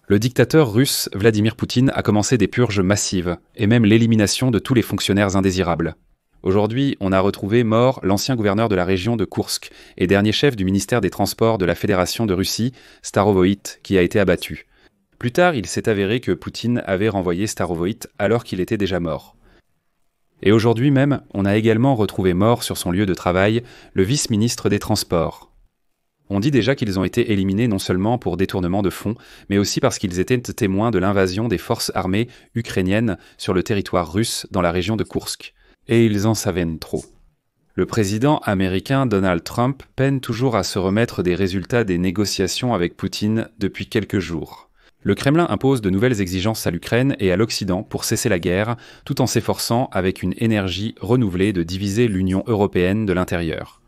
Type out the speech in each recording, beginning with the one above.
Le dictateur russe Vladimir Poutine a commencé des purges massives, et même l'élimination de tous les fonctionnaires indésirables. Aujourd'hui, on a retrouvé mort l'ancien gouverneur de la région de Koursk et dernier chef du ministère des Transports de la Fédération de Russie, Starovoït, qui a été abattu. Plus tard, il s'est avéré que Poutine avait renvoyé Starovoït alors qu'il était déjà mort. Et aujourd'hui même, on a également retrouvé mort sur son lieu de travail le vice-ministre des Transports. On dit déjà qu'ils ont été éliminés non seulement pour détournement de fonds, mais aussi parce qu'ils étaient témoins de l'invasion des forces armées ukrainiennes sur le territoire russe dans la région de Koursk. Et ils en savaient trop. Le président américain Donald Trump peine toujours à se remettre des résultats des négociations avec Poutine depuis quelques jours. Le Kremlin impose de nouvelles exigences à l'Ukraine et à l'Occident pour cesser la guerre, tout en s'efforçant avec une énergie renouvelée de diviser l'Union européenne de l'intérieur.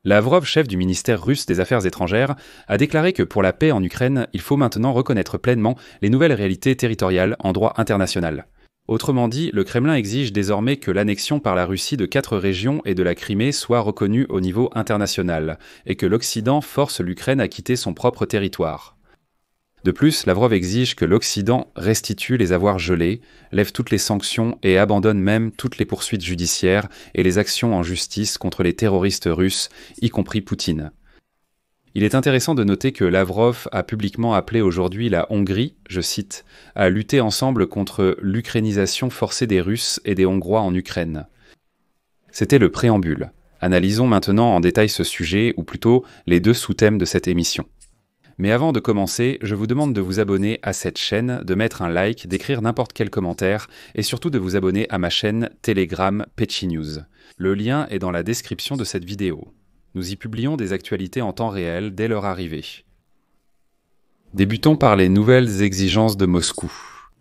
Lavrov, chef du ministère russe des Affaires étrangères, a déclaré que pour la paix en Ukraine, il faut maintenant reconnaître pleinement les nouvelles réalités territoriales en droit international. Autrement dit, le Kremlin exige désormais que l'annexion par la Russie de 4 régions et de la Crimée soit reconnue au niveau international, et que l'Occident force l'Ukraine à quitter son propre territoire. De plus, Lavrov exige que l'Occident restitue les avoirs gelés, lève toutes les sanctions et abandonne même toutes les poursuites judiciaires et les actions en justice contre les terroristes russes, y compris Poutine. Il est intéressant de noter que Lavrov a publiquement appelé aujourd'hui la Hongrie, je cite, à lutter ensemble contre l'ukrainisation forcée des Russes et des Hongrois en Ukraine. C'était le préambule. Analysons maintenant en détail ce sujet, ou plutôt les 2 sous-thèmes de cette émission. Mais avant de commencer, je vous demande de vous abonner à cette chaîne, de mettre un like, d'écrire n'importe quel commentaire et surtout de vous abonner à ma chaîne Telegram Petchy News. Le lien est dans la description de cette vidéo. Nous y publions des actualités en temps réel dès leur arrivée. Débutons par les nouvelles exigences de Moscou.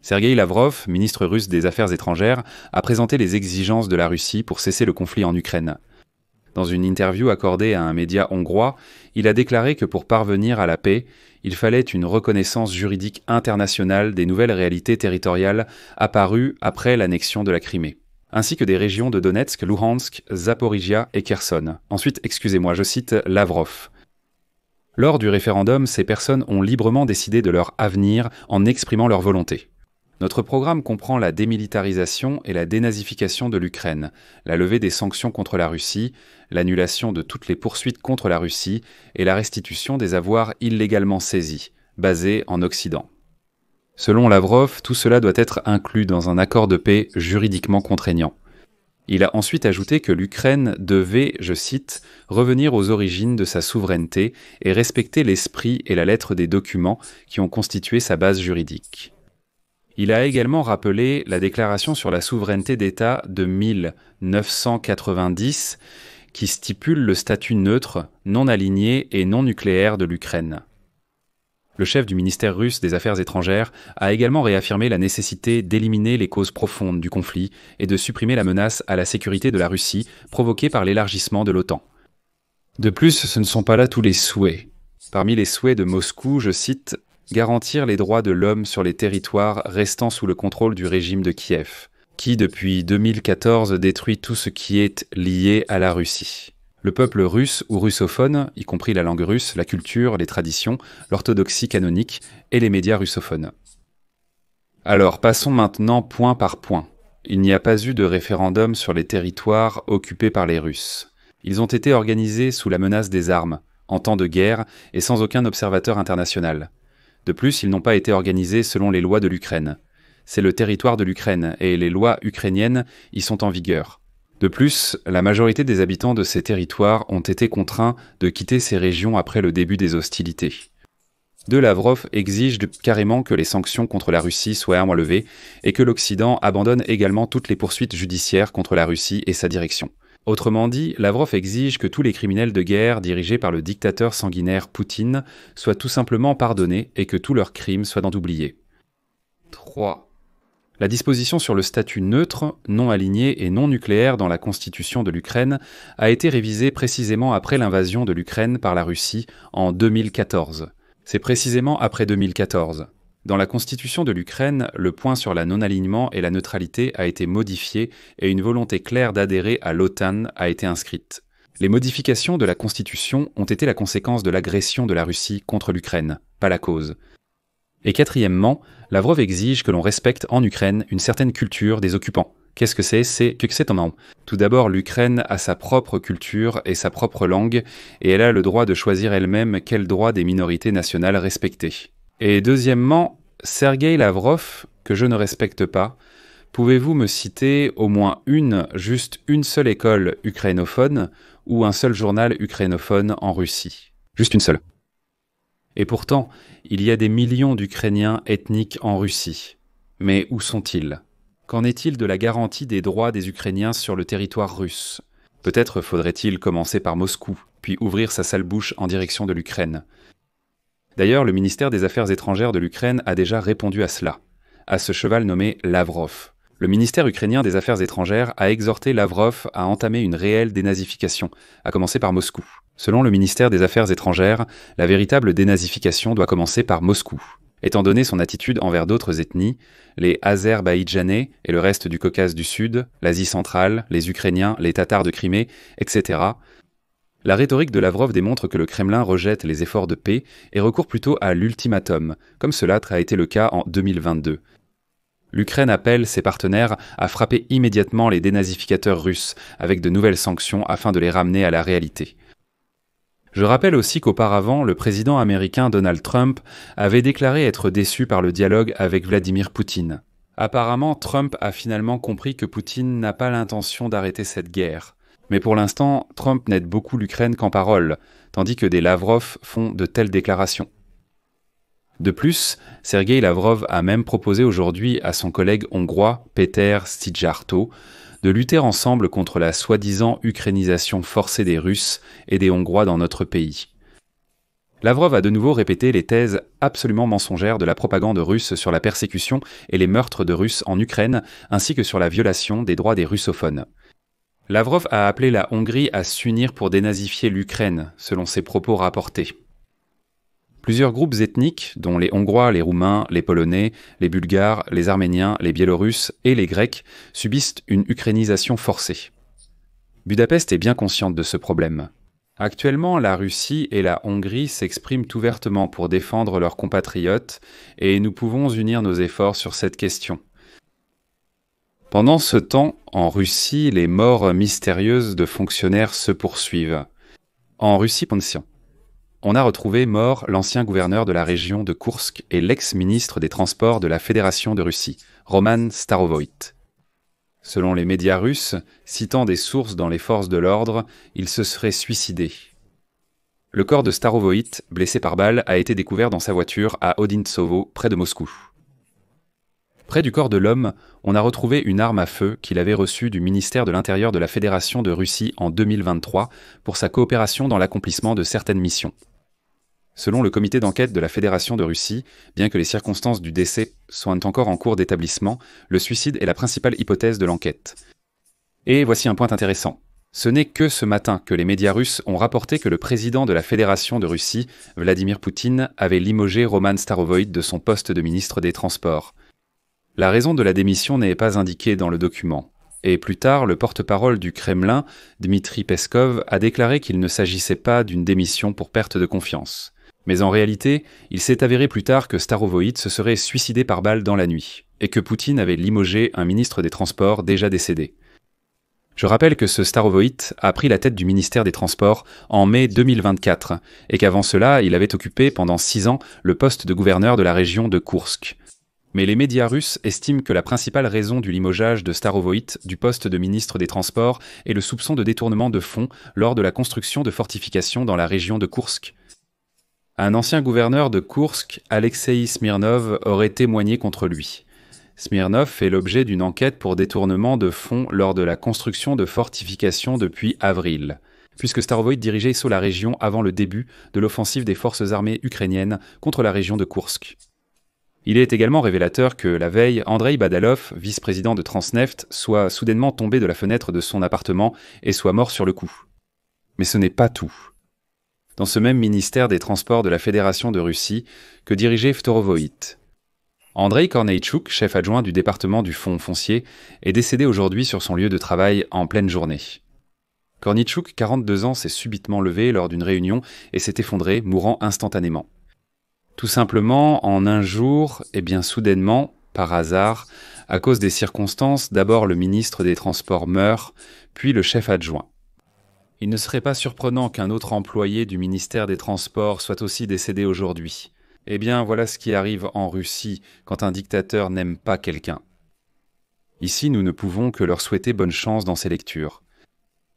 Sergueï Lavrov, ministre russe des Affaires étrangères, a présenté les exigences de la Russie pour cesser le conflit en Ukraine. Dans une interview accordée à un média hongrois, il a déclaré que pour parvenir à la paix, il fallait une reconnaissance juridique internationale des nouvelles réalités territoriales apparues après l'annexion de la Crimée, ainsi que des régions de Donetsk, Luhansk, Zaporijia et Kherson. Ensuite, je cite Lavrov. Lors du référendum, ces personnes ont librement décidé de leur avenir en exprimant leur volonté. Notre programme comprend la démilitarisation et la dénazification de l'Ukraine, la levée des sanctions contre la Russie, l'annulation de toutes les poursuites contre la Russie et la restitution des avoirs illégalement saisis, basés en Occident. Selon Lavrov, tout cela doit être inclus dans un accord de paix juridiquement contraignant. Il a ensuite ajouté que l'Ukraine devait, je cite, « revenir aux origines de sa souveraineté et respecter l'esprit et la lettre des documents qui ont constitué sa base juridique ». Il a également rappelé la déclaration sur la souveraineté d'État de 1990 qui stipule le statut neutre, non aligné et non nucléaire de l'Ukraine. Le chef du ministère russe des Affaires étrangères a également réaffirmé la nécessité d'éliminer les causes profondes du conflit et de supprimer la menace à la sécurité de la Russie provoquée par l'élargissement de l'OTAN. De plus, ce ne sont pas là tous les souhaits. Parmi les souhaits de Moscou, je cite « garantir les droits de l'homme sur les territoires restant sous le contrôle du régime de Kiev, qui depuis 2014 détruit tout ce qui est lié à la Russie. Le peuple russe ou russophone, y compris la langue russe, la culture, les traditions, l'orthodoxie canonique et les médias russophones. » Alors passons maintenant point par point. Il n'y a pas eu de référendum sur les territoires occupés par les Russes. Ils ont été organisés sous la menace des armes, en temps de guerre et sans aucun observateur international. De plus, ils n'ont pas été organisés selon les lois de l'Ukraine. C'est le territoire de l'Ukraine et les lois ukrainiennes y sont en vigueur. De plus, la majorité des habitants de ces territoires ont été contraints de quitter ces régions après le début des hostilités. Lavrov exige carrément que les sanctions contre la Russie soient enlevées et que l'Occident abandonne également toutes les poursuites judiciaires contre la Russie et sa direction. Autrement dit, Lavrov exige que tous les criminels de guerre dirigés par le dictateur sanguinaire Poutine soient tout simplement pardonnés et que tous leurs crimes soient oubliés. 3. La disposition sur le statut neutre, non aligné et non nucléaire dans la constitution de l'Ukraine a été révisée précisément après l'invasion de l'Ukraine par la Russie en 2014. C'est précisément après 2014. Dans la constitution de l'Ukraine, le point sur la non-alignement et la neutralité a été modifié et une volonté claire d'adhérer à l'OTAN a été inscrite. Les modifications de la constitution ont été la conséquence de l'agression de la Russie contre l'Ukraine, pas la cause. Et quatrièmement, Lavrov exige que l'on respecte en Ukraine une certaine culture des occupants. Qu'est-ce que c'est? C'est que c'est en. Tout d'abord, l'Ukraine a sa propre culture et sa propre langue, et elle a le droit de choisir elle-même quels droits des minorités nationales respecter. Et deuxièmement, Sergueï Lavrov, que je ne respecte pas, pouvez-vous me citer au moins juste une seule école ukrainophone ou un seul journal ukrainophone en Russie? Juste une seule. Et pourtant, il y a des millions d'Ukrainiens ethniques en Russie. Mais où sont-ils? Qu'en est-il de la garantie des droits des Ukrainiens sur le territoire russe? Peut-être faudrait-il commencer par Moscou, puis ouvrir sa sale bouche en direction de l'Ukraine. D'ailleurs, le ministère des Affaires étrangères de l'Ukraine a déjà répondu à cela, à ce cheval nommé Lavrov. Le ministère ukrainien des Affaires étrangères a exhorté Lavrov à entamer une réelle dénazification, à commencer par Moscou. Selon le ministère des Affaires étrangères, la véritable dénazification doit commencer par Moscou. Étant donné son attitude envers d'autres ethnies, les Azerbaïdjanais et le reste du Caucase du Sud, l'Asie centrale, les Ukrainiens, les Tatars de Crimée, etc., la rhétorique de Lavrov démontre que le Kremlin rejette les efforts de paix et recourt plutôt à l'ultimatum, comme cela a été le cas en 2022. L'Ukraine appelle ses partenaires à frapper immédiatement les dénazificateurs russes avec de nouvelles sanctions afin de les ramener à la réalité. Je rappelle aussi qu'auparavant, le président américain Donald Trump avait déclaré être déçu par le dialogue avec Vladimir Poutine. Apparemment, Trump a finalement compris que Poutine n'a pas l'intention d'arrêter cette guerre. Mais pour l'instant, Trump n'aide beaucoup l'Ukraine qu'en parole, tandis que des Lavrov font de telles déclarations. De plus, Sergueï Lavrov a même proposé aujourd'hui à son collègue hongrois, Péter Szijjártó, de lutter ensemble contre la soi-disant ukrainisation forcée des Russes et des Hongrois dans notre pays. Lavrov a de nouveau répété les thèses absolument mensongères de la propagande russe sur la persécution et les meurtres de Russes en Ukraine, ainsi que sur la violation des droits des russophones. Lavrov a appelé la Hongrie à s'unir pour dénazifier l'Ukraine, selon ses propos rapportés. Plusieurs groupes ethniques, dont les Hongrois, les Roumains, les Polonais, les Bulgares, les Arméniens, les Biélorusses et les Grecs, subissent une ukrainisation forcée. Budapest est bien consciente de ce problème. Actuellement, la Russie et la Hongrie s'expriment ouvertement pour défendre leurs compatriotes et nous pouvons unir nos efforts sur cette question. Pendant ce temps, en Russie, les morts mystérieuses de fonctionnaires se poursuivent. En Russie, on a retrouvé mort l'ancien gouverneur de la région de Koursk et l'ex-ministre des Transports de la Fédération de Russie, Roman Starovoït. Selon les médias russes, citant des sources dans les forces de l'ordre, il se serait suicidé. Le corps de Starovoït, blessé par balle, a été découvert dans sa voiture à Odintsovo, près de Moscou. Près du corps de l'homme, on a retrouvé une arme à feu qu'il avait reçue du ministère de l'Intérieur de la Fédération de Russie en 2023 pour sa coopération dans l'accomplissement de certaines missions. Selon le comité d'enquête de la Fédération de Russie, bien que les circonstances du décès soient encore en cours d'établissement, le suicide est la principale hypothèse de l'enquête. Et voici un point intéressant. Ce n'est que ce matin que les médias russes ont rapporté que le président de la Fédération de Russie, Vladimir Poutine, avait limogé Roman Starovoït de son poste de ministre des Transports. La raison de la démission n'est pas indiquée dans le document. Et plus tard, le porte-parole du Kremlin, Dmitri Peskov, a déclaré qu'il ne s'agissait pas d'une démission pour perte de confiance. Mais en réalité, il s'est avéré plus tard que Starovoït se serait suicidé par balle dans la nuit, et que Poutine avait limogé un ministre des Transports déjà décédé. Je rappelle que ce Starovoït a pris la tête du ministère des Transports en mai 2024, et qu'avant cela, il avait occupé pendant 6 ans le poste de gouverneur de la région de Koursk. Mais les médias russes estiment que la principale raison du limogeage de Starovoït du poste de ministre des Transports est le soupçon de détournement de fonds lors de la construction de fortifications dans la région de Koursk. Un ancien gouverneur de Koursk, Alexei Smirnov, aurait témoigné contre lui. Smirnov fait l'objet d'une enquête pour détournement de fonds lors de la construction de fortifications depuis avril, puisque Starovoït dirigeait sur la région avant le début de l'offensive des forces armées ukrainiennes contre la région de Koursk. Il est également révélateur que, la veille, Andrei Badalov, vice-président de Transneft, soit soudainement tombé de la fenêtre de son appartement et soit mort sur le coup. Mais ce n'est pas tout. Dans ce même ministère des Transports de la Fédération de Russie que dirigeait Ftorovoït. Andrei Korneitchouk, chef adjoint du département du fonds foncier, est décédé aujourd'hui sur son lieu de travail en pleine journée. Korneitchouk, 42 ans, s'est subitement levé lors d'une réunion et s'est effondré, mourant instantanément. Tout simplement, en un jour, et bien soudainement, par hasard, à cause des circonstances, d'abord le ministre des Transports meurt, puis le chef adjoint. Il ne serait pas surprenant qu'un autre employé du ministère des Transports soit aussi décédé aujourd'hui. Eh bien, voilà ce qui arrive en Russie quand un dictateur n'aime pas quelqu'un. Ici, nous ne pouvons que leur souhaiter bonne chance dans ces lectures.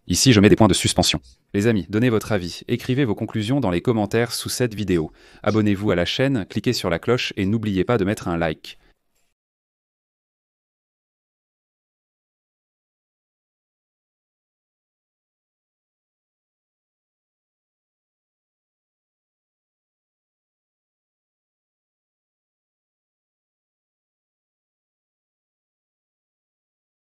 Ici, je mets des points de suspension. Les amis, donnez votre avis, écrivez vos conclusions dans les commentaires sous cette vidéo. Abonnez-vous à la chaîne, cliquez sur la cloche et n'oubliez pas de mettre un like.